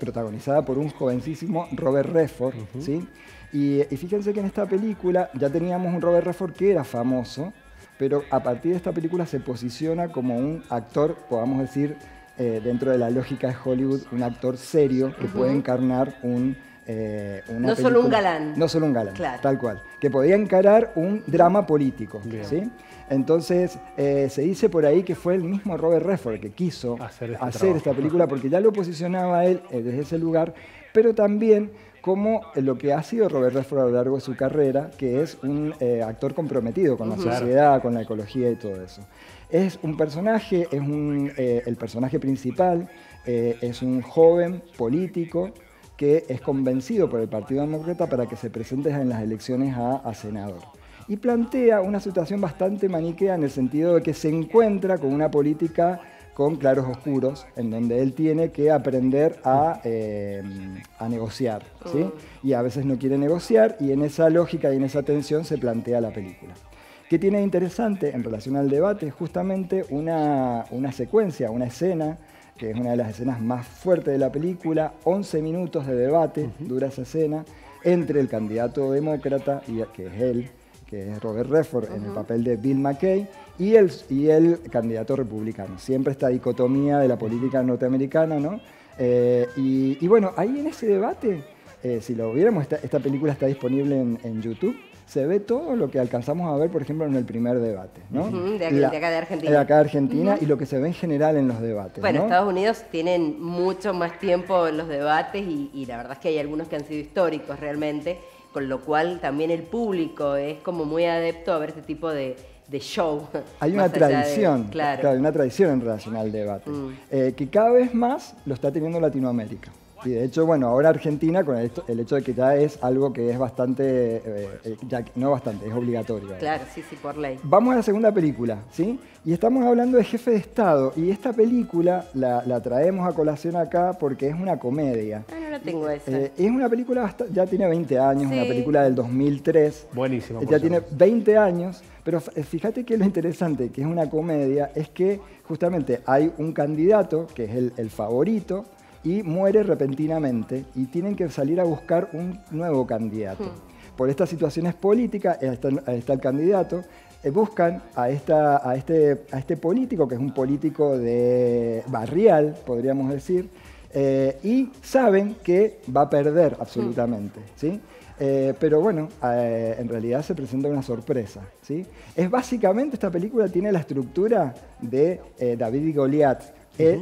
protagonizada por un jovencísimo Robert Redford, ¿sí? Y fíjense que en esta película ya teníamos un Robert Redford que era famoso, pero a partir de esta película se posiciona como un actor, podamos decir, dentro de la lógica de Hollywood, un actor serio que puede encarnar no solo un galán. No solo un galán, claro. Tal cual. Que podía encarar un drama político, ¿sí? Entonces, se dice por ahí que fue el mismo Robert Redford que quiso hacer esta película porque ya lo posicionaba él desde ese lugar, pero también como lo que ha sido Robert Redford a lo largo de su carrera, que es un actor comprometido con la sociedad, con la ecología y todo eso. Es un personaje, el personaje principal es un joven político que es convencido por el Partido Demócrata para que se presente en las elecciones a senador. Y plantea una situación bastante maniquea en el sentido de que se encuentra con una política con claros oscuros, en donde él tiene que aprender a negociar, ¿sí? Y a veces no quiere negociar, y en esa lógica y en esa tensión se plantea la película. ¿Qué tiene de interesante en relación al debate? Justamente una secuencia, una escena, que es una de las escenas más fuertes de la película, 11 minutos de debate dura esa escena, entre el candidato demócrata, que es él, que es Robert Redford en el papel de Bill McKay, y el candidato republicano. Siempre esta dicotomía de la política norteamericana, ¿no? Y bueno, ahí en ese debate, si lo viéramos, esta película está disponible en YouTube, se ve todo lo que alcanzamos a ver, por ejemplo, en el primer debate, ¿no? De acá de Argentina. De acá de Argentina y lo que se ve en general en los debates. Bueno, ¿no? Estados Unidos tienen mucho más tiempo en los debates y la verdad es que hay algunos que han sido históricos realmente, con lo cual también el público es como muy adepto a ver este tipo de show. Hay una tradición, claro, hay una tradición en relación al debate, que cada vez más lo está teniendo Latinoamérica. Y de hecho, bueno, ahora Argentina, con el hecho de que ya es algo que es bastante, no bastante, es obligatorio. Claro, sí, por ley. Vamos a la segunda película, ¿sí? Y estamos hablando de Jefe de Estado, y esta película la traemos a colación acá porque es una comedia. Ah, no la tengo esa. Es una película, ya tiene 20 años, sí. Una película del 2003. Buenísimo. Ya tiene 20 años, pero fíjate que lo interesante, que es una comedia, es que justamente hay un candidato, que es el favorito, y muere repentinamente y tienen que salir a buscar un nuevo candidato. Por estas situaciones políticas, ahí está el candidato, buscan a este político, que es un político de barrial, podríamos decir, y saben que va a perder absolutamente, ¿sí? Pero bueno, en realidad se presenta una sorpresa, ¿sí? Básicamente esta película tiene la estructura de David y Goliat,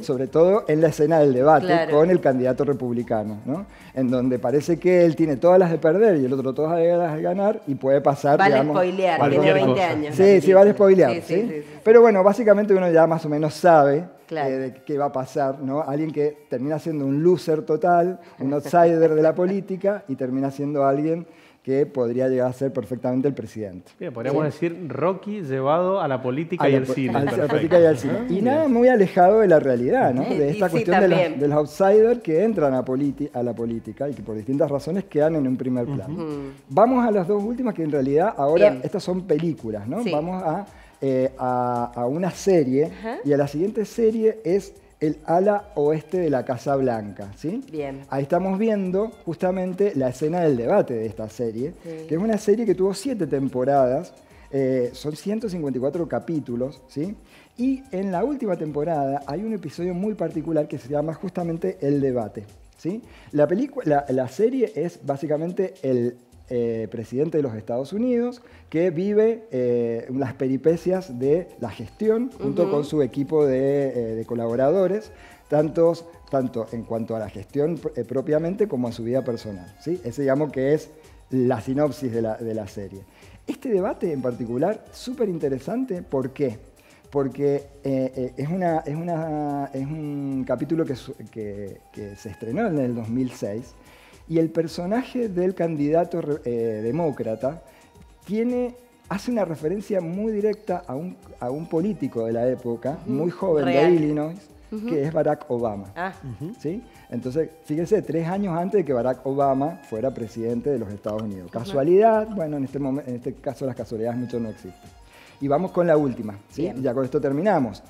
sobre todo en la escena del debate, claro, con el candidato republicano, ¿no? En donde parece que él tiene todas las de perder y el otro todas las de ganar y puede pasar, vale, digamos... spoilear, tiene 20 años. Sí, vale spoilear, ¿sí? Sí. Pero bueno, básicamente uno ya más o menos sabe, claro, de qué va a pasar, ¿no? Alguien que termina siendo un loser total, un outsider de la política y termina siendo alguien que podría llegar a ser perfectamente el presidente. Bien, podríamos decir Rocky llevado a la política y al cine. A la política y al cine. Y nada muy alejado de la realidad, ¿no? De esta cuestión de los outsiders que entran a la política y que por distintas razones quedan en un primer plano. Vamos a las dos últimas, que en realidad ahora estas son películas, ¿no? Sí. Vamos a una serie, y a la siguiente serie es El ala oeste de la Casa Blanca, ¿sí? Bien. Ahí estamos viendo justamente la escena del debate de esta serie, que es una serie que tuvo 7 temporadas, son 154 capítulos, ¿sí? Y en la última temporada hay un episodio muy particular que se llama justamente El debate, ¿sí? La serie es básicamente el presidente de los Estados Unidos que vive las peripecias de la gestión junto con su equipo de colaboradores, tanto en cuanto a la gestión propiamente como a su vida personal, ¿sí? Ese, digamos, que es la sinopsis de la serie. Este debate en particular, súper interesante, ¿por qué? Porque es un capítulo que se estrenó en el 2006, y el personaje del candidato demócrata hace una referencia muy directa a un político de la época, muy joven, de Illinois, que es Barack Obama. ¿Sí? Entonces, fíjense, 3 años antes de que Barack Obama fuera presidente de los Estados Unidos. ¿Casualidad? Bueno, en este caso las casualidades mucho no existen. Y vamos con la última, ¿sí? Ya con esto terminamos.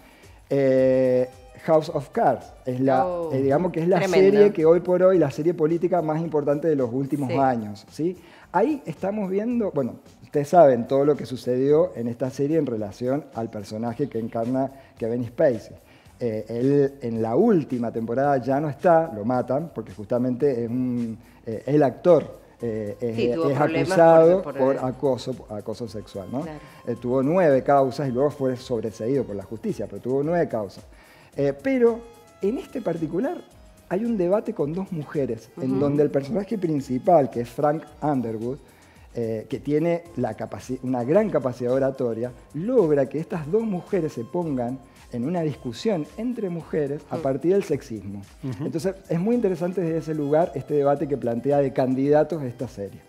House of Cards, digamos que es la serie que hoy por hoy, la serie política más importante de los últimos años, ¿sí? Ahí estamos viendo, bueno, ustedes saben todo lo que sucedió en esta serie en relación al personaje que encarna Kevin Spacey. Él en la última temporada ya no está, lo matan, porque justamente es el actor. Es acusado por acoso sexual, ¿no? Claro. Tuvo 9 causas y luego fue sobreseído por la justicia, pero tuvo 9 causas. Pero en este particular hay un debate con 2 mujeres, en donde el personaje principal, que es Frank Underwood, que tiene una gran capacidad oratoria, logra que estas 2 mujeres se pongan en una discusión entre mujeres a partir del sexismo. Entonces es muy interesante desde ese lugar este debate que plantea de candidatos de esta serie.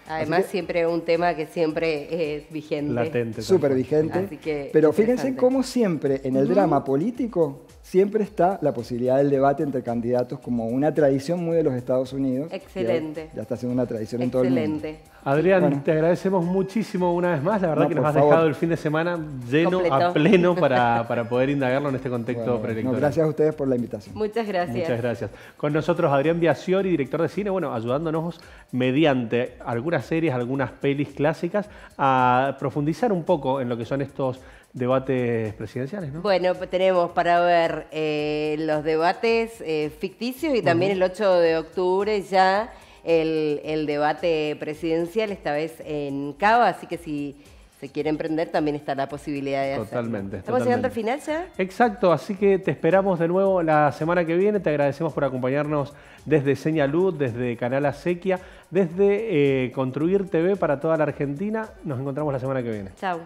Además, siempre un tema que siempre es vigente. Latente. Súper vigente. Pero fíjense cómo siempre en el drama político siempre está la posibilidad del debate entre candidatos como una tradición muy de los Estados Unidos. Excelente. Ya está siendo una tradición en todo el mundo. Adrián, te agradecemos muchísimo una vez más. La verdad que nos has dejado el fin de semana lleno, a pleno, para poder indagarlo en este contexto preelectoral. Gracias a ustedes por la invitación. Muchas gracias. Muchas gracias. Con nosotros Adrián Biasiori, director de cine, ayudándonos mediante algunas series, algunas pelis clásicas, a profundizar un poco en lo que son estos debates presidenciales, ¿no? Bueno, tenemos para ver los debates ficticios y también el 8 de octubre ya el debate presidencial, esta vez en Cava, así que si se quiere emprender también está la posibilidad de hacerlo. Totalmente. ¿Estamos llegando al final ya? Exacto, así que te esperamos de nuevo la semana que viene. Te agradecemos por acompañarnos desde Señalud, desde Canal Acequia, desde Construir TV para toda la Argentina. Nos encontramos la semana que viene. Chau.